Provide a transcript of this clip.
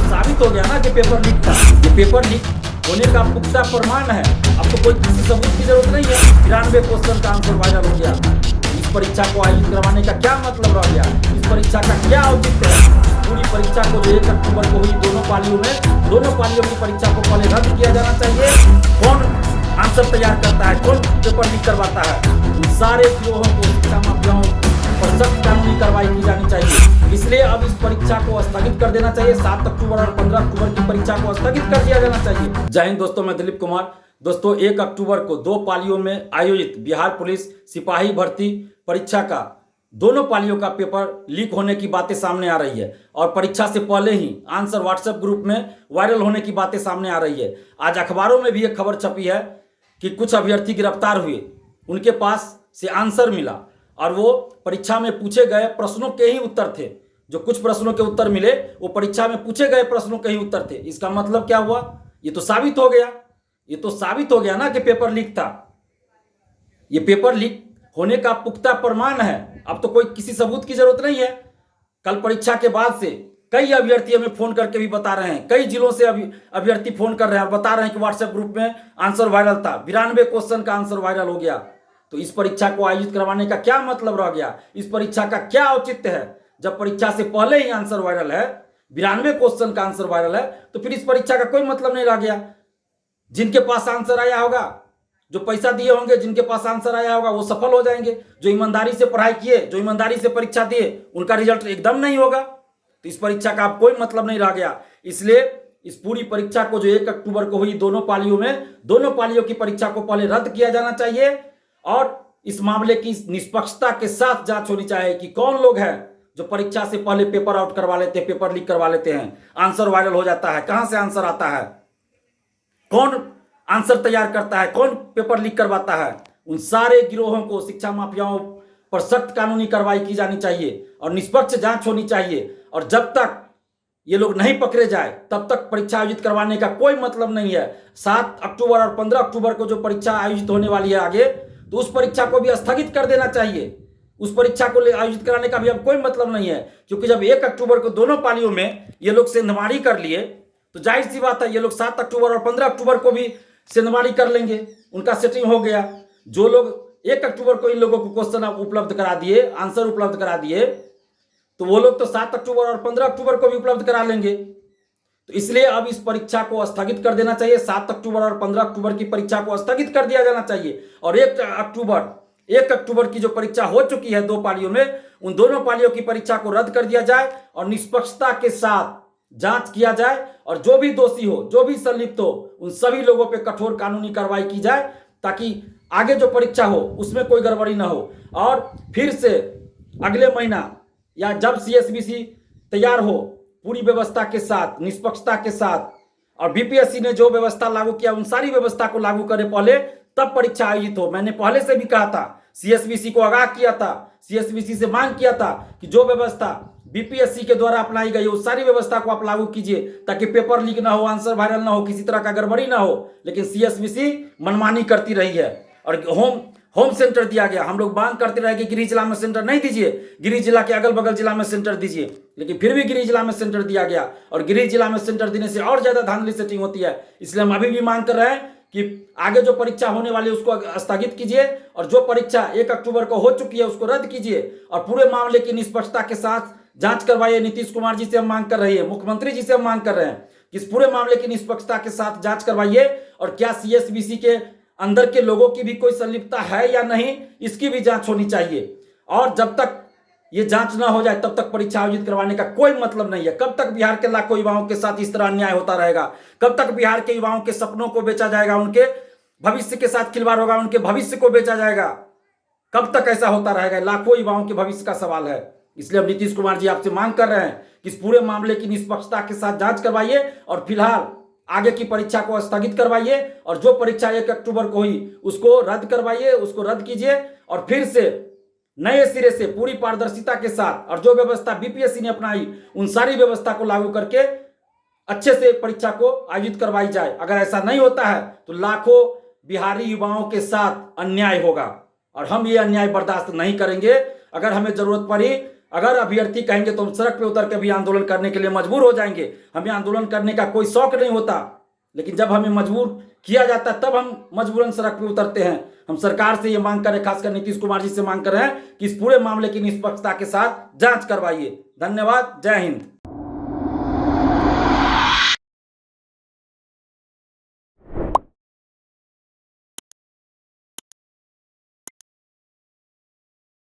साबित हो गया ना कि पेपर लीक था। ये पेपर लीक होने का पुख्ता प्रमाण है। अब तो कोई किसी सबूत की जरूरत नहीं है। 93 क्वेश्चन का आंसर वायरल हो गया। इस परीक्षा को आयोजित करवाने का क्या मतलब रह गया? इस परीक्षा का क्या औचित्य है? पूरी परीक्षा को जो 1 अक्टूबर को हुई दोनों पालियों की परीक्षा को पहले रद्द किया जाना चाहिए। कौन आंसर तैयार करता है, कौन पेपर लीक करवाता है, उन सारे गिरोहों को, शिक्षा माफियाओं पर सख्त कानूनी कार्रवाई की जानी चाहिए। इसलिए अब इस परीक्षा को स्थगित कर देना चाहिए। 7 अक्टूबर और 15 अक्टूबर की परीक्षा को स्थगित कर दिया जाना चाहिए। जय हिंद दोस्तों, मैं दिलीप कुमार। दोस्तों, 1 अक्टूबर को 2 पालियों में आयोजित बिहार पुलिस सिपाही भर्ती परीक्षा का दोनों पालियों का पेपर लीक होने की बातें सामने आ रही है और परीक्षा से पहले ही आंसर व्हाट्सएप ग्रुप में वायरल होने की बातें सामने आ रही है। आज अखबारों में भी एक खबर छपी है कि कुछ अभ्यर्थी गिरफ्तार हुए, उनके पास से आंसर मिला और वो परीक्षा में पूछे गए प्रश्नों के ही उत्तर थे। जो कुछ प्रश्नों के उत्तर मिले वो परीक्षा में पूछे गए प्रश्नों के ही उत्तर थे। इसका मतलब क्या हुआ? ये तो साबित हो गया ना कि पेपर लीक था। ये पेपर लीक होने का पुख्ता प्रमाण है। अब तो कोई किसी सबूत की जरूरत नहीं है। कल परीक्षा के बाद से कई अभ्यर्थी हमें फोन करके भी बता रहे हैं, कई जिलों से अभ्यर्थी फोन कर रहे हैं और बता रहे हैं कि व्हाट्सएप ग्रुप में आंसर वायरल था, 92 क्वेश्चन का आंसर वायरल हो गया। तो इस परीक्षा को आयोजित करवाने का क्या मतलब रह गया? इस परीक्षा का क्या औचित्य है? जब परीक्षा से पहले ही आंसर वायरल है, 92 क्वेश्चन का आंसर वायरल है, तो फिर इस परीक्षा का कोई मतलब नहीं रह गया। जिनके पास आंसर आया होगा, जो पैसा दिए होंगे, जिनके पास आंसर आया होगा, वो सफल हो जाएंगे। जो ईमानदारी से पढ़ाई किए, जो ईमानदारी से परीक्षा दिए, उनका रिजल्ट एकदम नहीं होगा। तो इस परीक्षा का अब कोई मतलब नहीं रह गया। इसलिए इस पूरी परीक्षा को जो 1 अक्टूबर को हुई दोनों पालियों की परीक्षा को पहले रद्द किया जाना चाहिए और इस मामले की निष्पक्षता के साथ जांच होनी चाहिए कि कौन लोग हैं जो परीक्षा से पहले पेपर आउट करवा लेते हैं, पेपर लीक करवा लेते हैं। आंसर वायरल हो जाता है, कहां से आंसर आता है, कौन आंसर तैयार करता है, कौन पेपर लीक करवाता है। उन सारे गिरोहों को, शिक्षा माफियाओं पर सख्त कानूनी कार्रवाई की जानी चाहिए और निष्पक्ष जांच होनी चाहिए। और जब तक ये लोग नहीं पकड़े जाए तब तक परीक्षा आयोजित करवाने का कोई मतलब नहीं है। 7 अक्टूबर और 15 अक्टूबर को जो परीक्षा आयोजित होने वाली है आगे, तो उस परीक्षा को भी स्थगित कर देना चाहिए। उस परीक्षा को आयोजित कराने का भी अब कोई मतलब नहीं है, क्योंकि जब 1 अक्टूबर को दोनों पालियों में ये लोग सेंधमारी कर लिए तो जाहिर सी बात है ये लोग 7 अक्टूबर और 15 अक्टूबर को भी सेंधमारी कर लेंगे। उनका सेटिंग हो गया। जो लोग 1 अक्टूबर को इन लोगों को क्वेश्चन उपलब्ध करा दिए, आंसर उपलब्ध करा दिए, तो वो लोग तो 7 अक्टूबर और 15 अक्टूबर को भी उपलब्ध करा लेंगे। तो इसलिए अब इस परीक्षा को स्थगित कर देना चाहिए। 7 अक्टूबर और 15 अक्टूबर की परीक्षा को स्थगित कर दिया जाना चाहिए और 1 अक्टूबर की जो परीक्षा हो चुकी है 2 पालियों में, उन दोनों पालियों की परीक्षा को रद्द कर दिया जाए और निष्पक्षता के साथ जांच किया जाए और जो भी दोषी हो, जो भी संलिप्त हो, उन सभी लोगों पे कठोर कानूनी कार्रवाई की जाए ताकि आगे जो परीक्षा हो उसमें कोई गड़बड़ी ना हो। और फिर से अगले महीना या जब CSBC तैयार हो पूरी व्यवस्था के साथ, निष्पक्षता के साथ, और BPSC ने जो व्यवस्था लागू किया उन सारी व्यवस्था को लागू करे पहले, तब परीक्षा आयोजित हो। मैंने पहले से भी कहा था, CSBC को आगाह किया था, CSBC से मांग किया था कि जो व्यवस्था BPSC के द्वारा अपनाई गई उस सारी व्यवस्था को आप लागू कीजिए ताकि पेपर लीक ना हो, आंसर वायरल ना हो, किसी तरह का गड़बड़ी ना हो। लेकिन CSBC मनमानी करती रही है और होम सेंटर दिया गया। हम लोग मांग करते रहे कि गृह जिला में सेंटर नहीं दीजिए, गृह जिला के अगल बगल जिला में सेंटर दीजिए, लेकिन फिर भी गृह जिला में सेंटर दिया गया और गृह जिला में सेंटर देने से और ज्यादा धांधली सेटिंग होती है। इसलिए हम अभी भी मांग कर रहे हैं कि आगे जो परीक्षा होने वाली है उसको स्थगित कीजिए और जो परीक्षा 1 अक्टूबर को हो चुकी है उसको रद्द कीजिए और पूरे मामले की निष्पक्षता के साथ जांच करवाइए। नीतीश कुमार जी से हम मांग कर रहे हैं, मुख्यमंत्री जी से हम मांग कर रहे हैं कि इस पूरे मामले की निष्पक्षता के साथ जांच करवाइए और क्या CSBC के अंदर के लोगों की भी कोई संलिप्तता है या नहीं, इसकी भी जांच होनी चाहिए। और जब तक ये जांच ना हो जाए तब तक परीक्षा आयोजित करवाने का कोई मतलब नहीं है। कब तक बिहार के लाखों युवाओं के साथ इस तरह अन्याय होता रहेगा? कब तक बिहार के युवाओं के सपनों को बेचा जाएगा, उनके भविष्य के साथ खिलवाड़ होगा, उनके भविष्य को बेचा जाएगा? कब तक ऐसा होता रहेगा? लाखों युवाओं के भविष्य का सवाल है। इसलिए हम नीतीश कुमार जी आपसे मांग कर रहे हैं कि इस पूरे मामले की निष्पक्षता के साथ जांच करवाइए और फिलहाल आगे की परीक्षा को स्थगित करवाइए और जो परीक्षा 1 अक्टूबर को हुई उसको रद्द करवाइए, उसको रद्द कीजिए और फिर से नए सिरे से पूरी पारदर्शिता के साथ और जो व्यवस्था BPSC ने अपनाई उन सारी व्यवस्था को लागू करके अच्छे से परीक्षा को आयोजित करवाई जाए। अगर ऐसा नहीं होता है तो लाखों बिहारी युवाओं के साथ अन्याय होगा और हम ये अन्याय बर्दाश्त नहीं करेंगे। अगर हमें जरूरत पड़ी अगर अभ्यर्थी कहेंगे तो हम सड़क पे उतर के भी आंदोलन करने के लिए मजबूर हो जाएंगे। हमें आंदोलन करने का कोई शौक नहीं होता, लेकिन जब हमें मजबूर किया जाता है तब हम मजबूरन सड़क पे उतरते हैं। हम सरकार से ये मांग कर रहे हैं, खासकर नीतीश कुमार जी से मांग कर रहे हैं कि इस पूरे मामले की निष्पक्षता के साथ जांच करवाइए। धन्यवाद। जय हिंद।